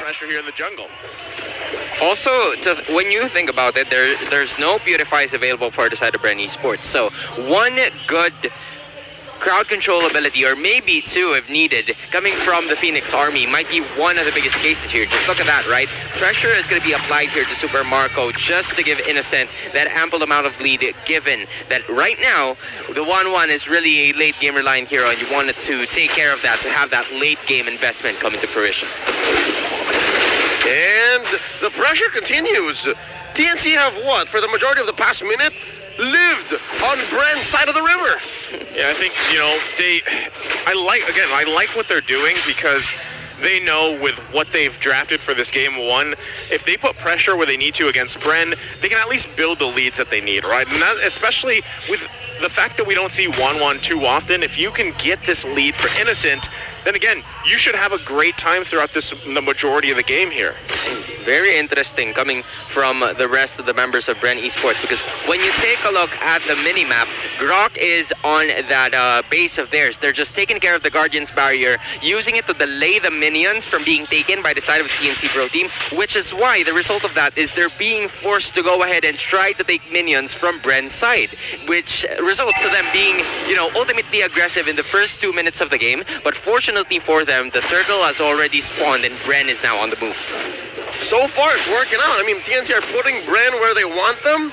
pressure here in the jungle. Also, when you think about it, there's no purifiers available for the side of Bren Esports. So one good crowd control ability, or maybe two if needed, coming from the Phoenix Army might be one of the biggest cases here. Just look at that, right? Pressure is going to be applied here to Super Marco just to give Innocent that ample amount of lead, given that right now the 1-1 is really a late game reliant hero, and you wanted to take care of that, to have that late game investment come into fruition. And the pressure continues. TNC have what, for the majority of the past minute, lived on Bren's side of the river. Yeah, I think, you know, I like what they're doing, because they know with what they've drafted for this game one, if they put pressure where they need to against Bren, they can at least build the leads that they need, right? And that, especially with the fact that we don't see 1-1 too often, if you can get this lead for Innocent, then again, you should have a great time throughout the majority of the game here. Very interesting coming from the rest of the members of Bren Esports, because when you take a look at the mini-map, Grok is on that base of theirs. They're just taking care of the Guardian's barrier, using it to delay the minions from being taken by the side of the TNC Pro team, which is why the result of that is they're being forced to go ahead and try to take minions from Bren's side, which results to them being, you know, ultimately aggressive in the first 2 minutes of the game. But fortunately for them, the turtle has already spawned and Bren is now on the move. So far, it's working out. I mean, TNC are putting Bren where they want them,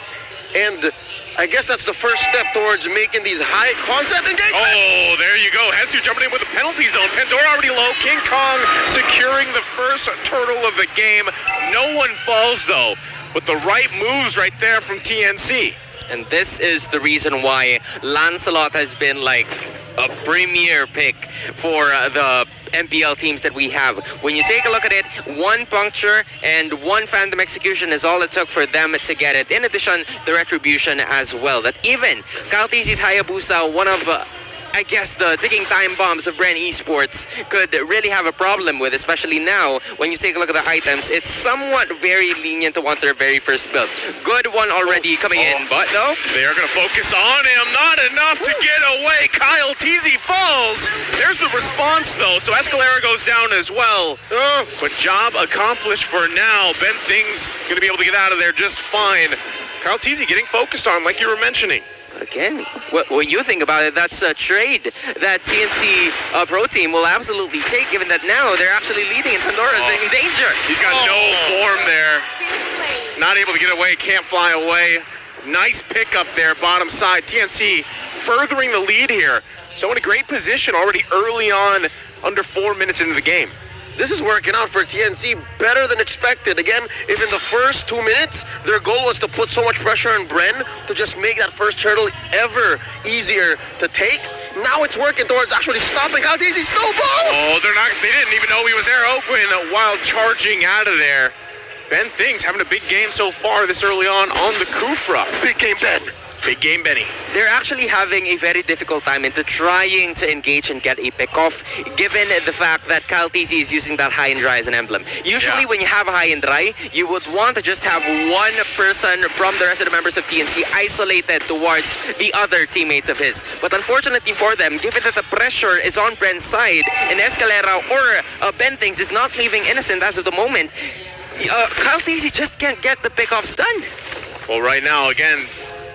and I guess that's the first step towards making these high concept engagements. Oh, there you go. Hesu jumping in with the penalty zone. Pandora already low. King Kong securing the first turtle of the game. No one falls, though, with the right moves right there from TNC. And this is the reason why Lancelot has been like a premier pick for the MPL teams that we have. When you take a look at it, one puncture and one Phantom Execution is all it took for them to get it. In addition, the Retribution as well. That even Kaltisi's Hayabusa, one of I guess the ticking time bombs of Bren Esports, could really have a problem with, especially now when you take a look at the items. It's somewhat very lenient to want their very first build. Good one already coming in, but though they are going to focus on him. Not enough to get away. Kyle Teasy falls. There's the response though, so Escalera goes down as well. But job accomplished for now. Ben Thing's going to be able to get out of there just fine. Kyle Teasy getting focused on, like you were mentioning. Again, when you think about it, that's a trade that TNC Pro Team will absolutely take, given that now they're actually leading and Pandora's in danger. He's got no form there. Not able to get away, can't fly away. Nice pick up there, bottom side. TNC furthering the lead here. So in a great position already early on, under 4 minutes into the game. This is working out for TNC better than expected. Again, if in the first 2 minutes, their goal was to put so much pressure on Bren to just make that first turtle ever easier to take, now it's working towards actually stopping Kaltisi's snowball. Oh, they didn't even know he was there open while charging out of there. Ben Thing's having a big game so far this early on the Kufra. Big game, Ben. Big game, Benny. They're actually having a very difficult time into trying to engage and get a pick-off, given the fact that Kyle TC is using that high and dry as an emblem. Usually when you have a high and dry, you would want to just have one person from the rest of the members of TNC isolated towards the other teammates of his. But unfortunately for them, given that the pressure is on Bren's side, and Escalera or Ben Things is not leaving Innocent as of the moment, Kyle TC just can't get the pick-offs done. Well, right now, again,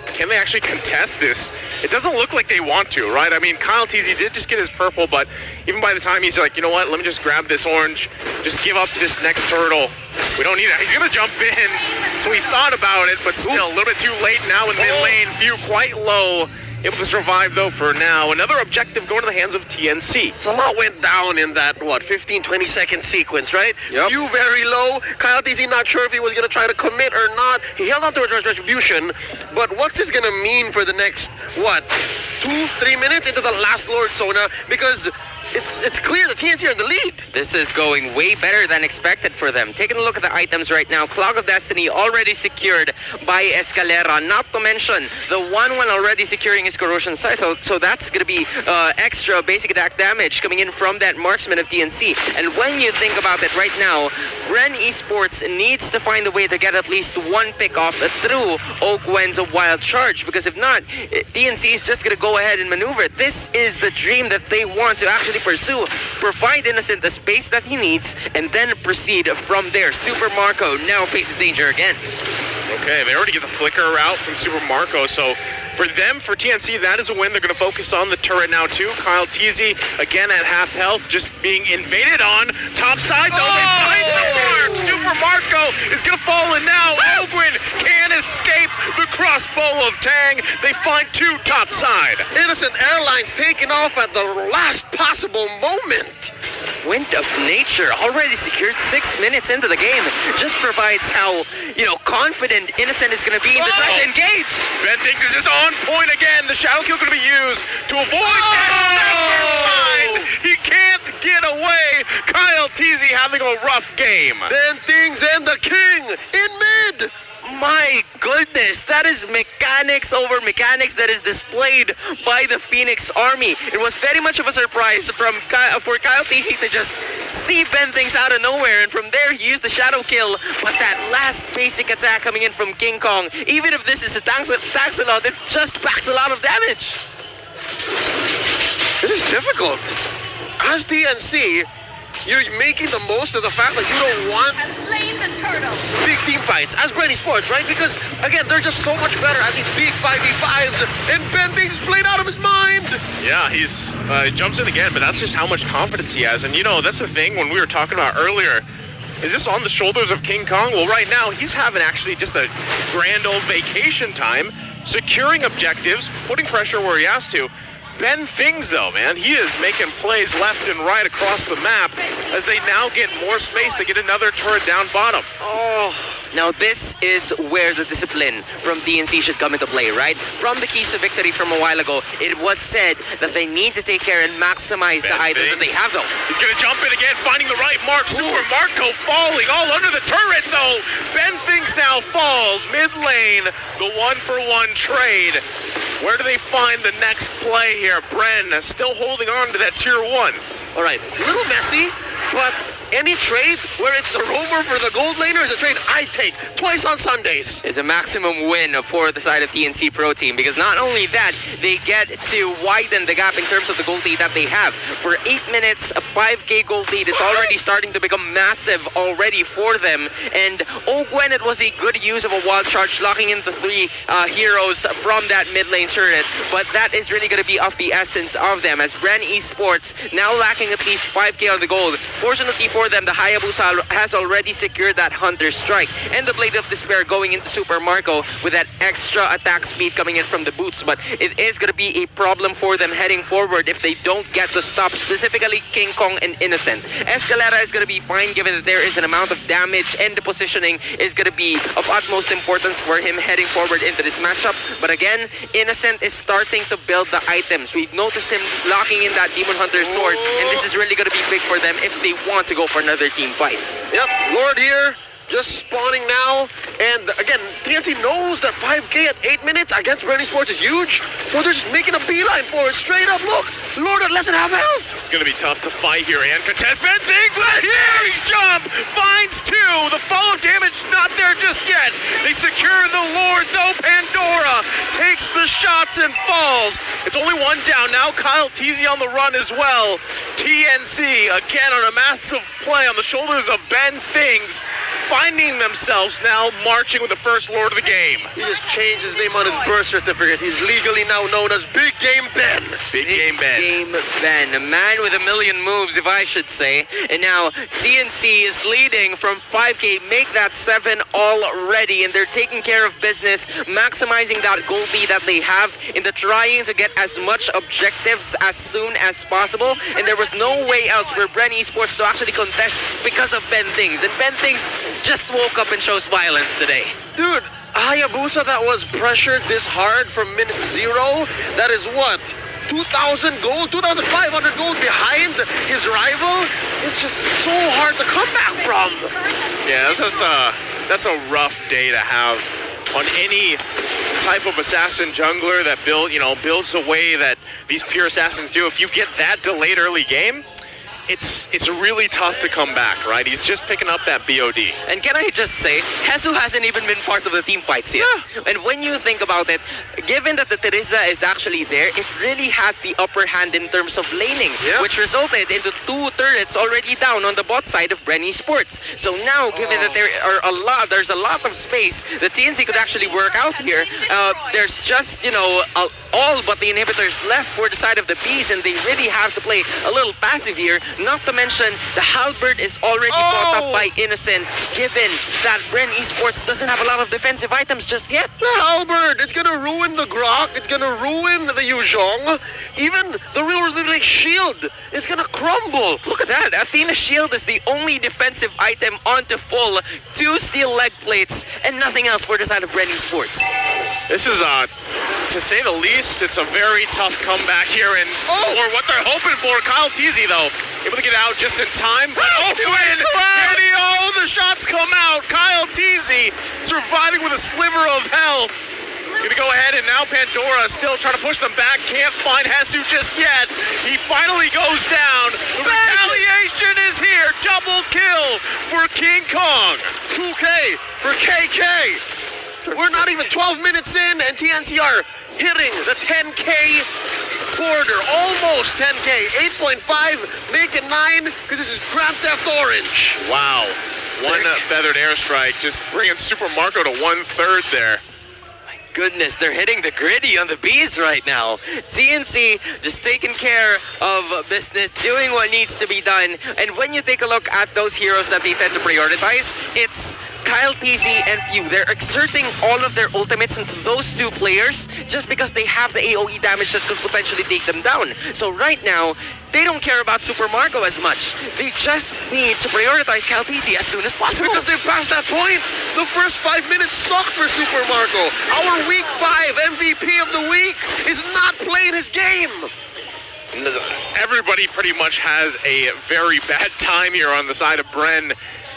can they actually contest this? It doesn't look like they want to, right? I mean, Kyle Teasy did just get his purple, but even by the time he's like, you know what, let me just grab this orange, just give up this next turtle. We don't need it. He's going to jump in. So he thought about it, but still a little bit too late now in mid lane. View quite low. Able to survive, though, for now. Another objective going to the hands of TNC. So a lot went down in that, 15-20 second sequence, right? Yep. View very low. Kyle TC not sure if he was going to try to commit or not. He held on to his retribution, but what's this going to mean for the next, 2-3 minutes into the last Lord Sona? Because it's clear the TNC are in the lead. This is going way better than expected for them. Taking a look at the items right now, Clog of Destiny already secured by Escalera, not to mention the 1-1 already securing his Corrosion Cycle, so that's going to be extra basic attack damage coming in from that marksman of TNC. And when you think about it right now, Bren Esports needs to find a way to get at least one pick off through Oakwen's Wild Charge, because if not, TNC is just going to go ahead and maneuver. This is the dream that they want to actually actually pursue, provide Innocent the space that he needs, and then proceed from there. Super Marco now faces danger again. Okay, they already get the flicker route from Super Marco, so for them, for TNC, that is a win. They're going to focus on the turret now, too. Kyle Teasy, again at half health, just being invaded on. Top side, though, they find the mark. Super Marco is going to fall in now. Ogwin can escape the crossbow of Tang. They find 2 top side. Innocent Airlines taking off at the last possible moment. Wind of Nature already secured 6 minutes into the game. Just provides how, confident Innocent is going to be in the trying to engage. Ben thinks this is on point again. The shadow kill going to be used to avoid that. Never mind. He can't get away. Kyle Teasy having a rough game. Then things and the king in mid. My goodness, that is mechanics over mechanics that is displayed by the Phoenix Army. It was very much of a surprise for Kyle Teasy to just see Ben things out of nowhere, and from there he used the shadow kill. But that last basic attack coming in from King Kong, even if this is a tanks a lot, it just packs a lot of damage. It is difficult. As DNC, you're making the most of the fact that you don't want Slain the turtle. big team fights as Bren Esports, right? Because, again, they're just so much better at these big 5v5s, and Ben thinks he's played out of his mind. Yeah, he jumps in again, but that's just how much confidence he has. And, that's the thing when we were talking about earlier. Is this on the shoulders of King Kong? Well, right now, he's having actually just a grand old vacation time, securing objectives, putting pressure where he has to. Ben Things, though, man, he is making plays left and right across the map as they now get more space to get another turret down bottom. Oh, now this is where the discipline from DNC should come into play, right? From the keys to victory from a while ago, it was said that they need to take care and maximize the items that they have, though. He's going to jump in again, finding the right mark. Super Marco falling all under the turret, though. Ben Things now falls mid lane. The 1-for-1 trade. Where do they find the next play here? Bren still holding on to that tier 1. All right, a little messy, but any trade where it's the roamer for the gold laner is a trade I take twice on Sundays. Is a maximum win for the side of TNC Pro Team, because not only that, they get to widen the gap in terms of the gold lead that they have. For 8 minutes, a 5k gold lead is already starting to become massive already for them. And Ogwen, it was a good use of a wild charge, locking in the 3 heroes from that mid lane turret. But that is really going to be of the essence of them, as Bren Esports now lacking at least 5k on the gold. Fortunately for them, the Hayabusa has already secured that Hunter Strike, and the Blade of Despair going into Super Marco with that extra attack speed coming in from the boots. But it is going to be a problem for them heading forward if they don't get the stop, specifically King Kong and Innocent. Escalera is going to be fine given that there is an amount of damage, and the positioning is going to be of utmost importance for him heading forward into this matchup. But again, Innocent is starting to build the items. We've noticed him locking in that Demon Hunter sword, and this is really going to be big for them if they want to go for another team fight. Yep, Lord here, just spawning now. And again, TNC knows that 5k at 8 minutes against Bren Esports is huge. So they're just making a beeline for it. Straight up, look, Lord at less than half health. It's going to be tough to fight here and contest. Ben Things with a huge jump, finds 2. The follow damage not there just yet. They secure the Lord, though. Pandora takes the shots and falls. It's only 1 down now. Kyle Teasy on the run as well. TNC again on a massive play on the shoulders of Ben Things, finding themselves now marching with the first Lord of the game. He just changed his name on his birth certificate. He's legally now known as Big Game Ben. Big Game Ben. Game Ben, a man with a million moves, if I should say. And now TNC is leading from 5k, make that 7 already, and they're taking care of business, maximizing that gold lead that they have in the trying to get as much objectives as soon as possible. And there was no way else for Bren Esports to actually contest because of Ben Things. And Ben Things just woke up and shows violence today. Dude, Hayabusa that was pressured this hard from minute 0, that is what? 2,000 gold, 2,500 gold behind his rival. It's just so hard to come back from. Yeah, that's a rough day to have on any type of assassin jungler that builds the way that these pure assassins do. If you get that delayed early game, it's really tough to come back, right? He's just picking up that BOD. And can I just say, Jesus hasn't even been part of the team fights yet. Yeah. And when you think about it, given that the Teresa is actually there, it really has the upper hand in terms of laning, Yeah. which resulted into 2 turrets already down on the bot side of Bren Esports. So now, given that there's a lot of space that TNC could actually work out here, there's just, all but the inhibitors left for the side of the bees, and they really have to play a little passive here. Not to mention, the halberd is already bought up by Innocent, given that Bren Esports doesn't have a lot of defensive items just yet. The halberd, it's gonna ruin the Grok, it's gonna ruin the Yuzhong, even the real shield is gonna crumble. Look at that, Athena's shield is the only defensive item onto full, 2 steel leg plates, and nothing else for the side of Bren Esports. This is, to say the least, it's a very tough comeback here, and or what they're hoping for. Kyle Teasy, though, able to get out just in time, but the shots come out. Kyle Teasy surviving with a sliver of health. Gonna go ahead, and now Pandora still trying to push them back. Can't find Hesu just yet. He finally goes down. The retaliation is here. Double kill for King Kong. 2K for KK. We're not even 12 minutes in, and TNC are hitting the 10K quarter. Almost 10K. 8.5, make it 9, because this is Grand Theft Orange. Wow. One feathered airstrike, just bringing Super Marco to 1/3 there. Goodness, they're hitting the gritty on the bees right now. TNC just taking care of business, doing what needs to be done. And when you take a look at those heroes that they tend to prioritize, it's Kyle TC and Few. They're exerting all of their ultimates into those 2 players just because they have the AoE damage that could potentially take them down. So right now, they don't care about Super Marco as much. They just need to prioritize Kyle TC as soon as possible. Because they've passed that point. The first 5 minutes sucked for Super Marco. Our Week 5 MVP of the week is not playing his game. Everybody pretty much has a very bad time here on the side of Bren.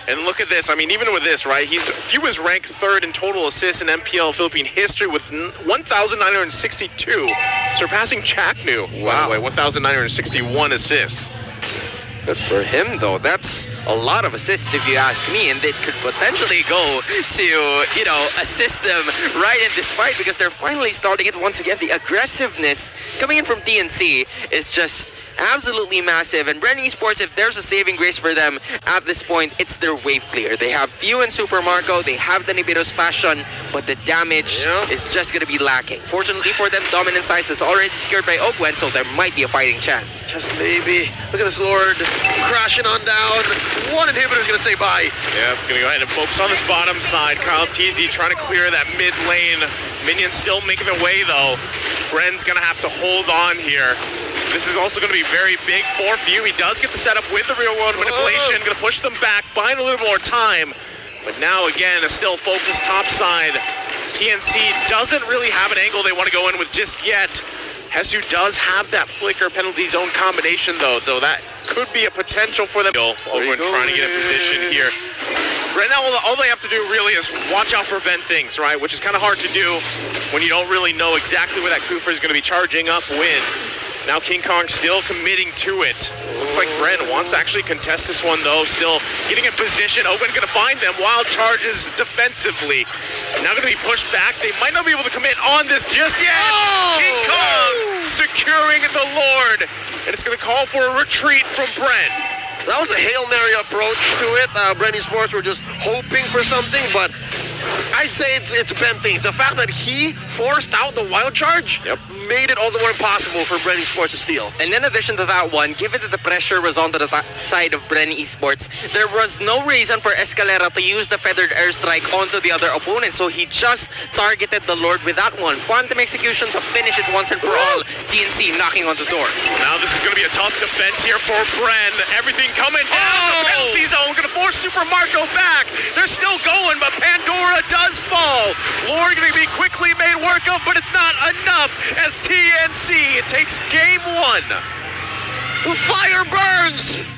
And look at this. I mean, even with this, right? Few is ranked 3rd in total assists in MPL Philippine history with 1,962, surpassing Chaknu. Wow. By the way, 1,961 assists. Good for him, though. That's a lot of assists, if you ask me, and it could potentially go to, assist them right in this fight, because they're finally starting it once again. The aggressiveness coming in from TNC is just absolutely massive, and Bren Esports, if there's a saving grace for them at this point, it's their wave clear. They have Few and Super Marco, they have the Nibiru's Passion, but the damage is just going to be lacking. Fortunately for them, Dominant Size is already secured by Ogwen, so there might be a fighting chance. Just maybe. Look at this Lord crashing on down. One inhibitor's going to say bye. Yeah, going to go ahead and focus on this bottom side. Kyle Teasy trying to clear that mid lane. Minions still making their way, though. Bren's going to have to hold on here. This is also going to be very big for Few. He does get the setup with the real world manipulation. Going to push them back, buying a little more time. But now again, a still focused top side. TNC doesn't really have an angle they want to go in with just yet. Hesu does have that flicker penalty zone combination though, so that could be a potential for them. Ogwen trying to get in position here. Right now, all they have to do really is watch out for vent things, right? Which is kind of hard to do when you don't really know exactly where that Kufa is going to be charging up when. Now King Kong still committing to it. Looks like Bren wants to actually contest this one though. Still getting in position. Ogwen gonna find them. Wild charges defensively. Now gonna be pushed back. They might not be able to commit on this just yet. King Kong securing the Lord. And it's gonna call for a retreat from Bren. That was a Hail Mary approach to it. Bren Esports were just hoping for something, but I'd say it's Ben things. The fact that he forced out the wild charge made it all the more impossible for Bren Esports to steal. And in addition to that one, given that the pressure was on the side of Bren Esports, there was no reason for Escalera to use the feathered airstrike onto the other opponent, so he just targeted the Lord with that one. Quantum execution to finish it once and for all. TNC knocking on the door. Now this is going to be a tough defense here for Bren. Everything coming down. The penalty zone going to force Super Marco back. They're still going, but Pandora does fall. Lord going to be quickly made work of, but it's not enough as TNC takes game 1. Fire burns!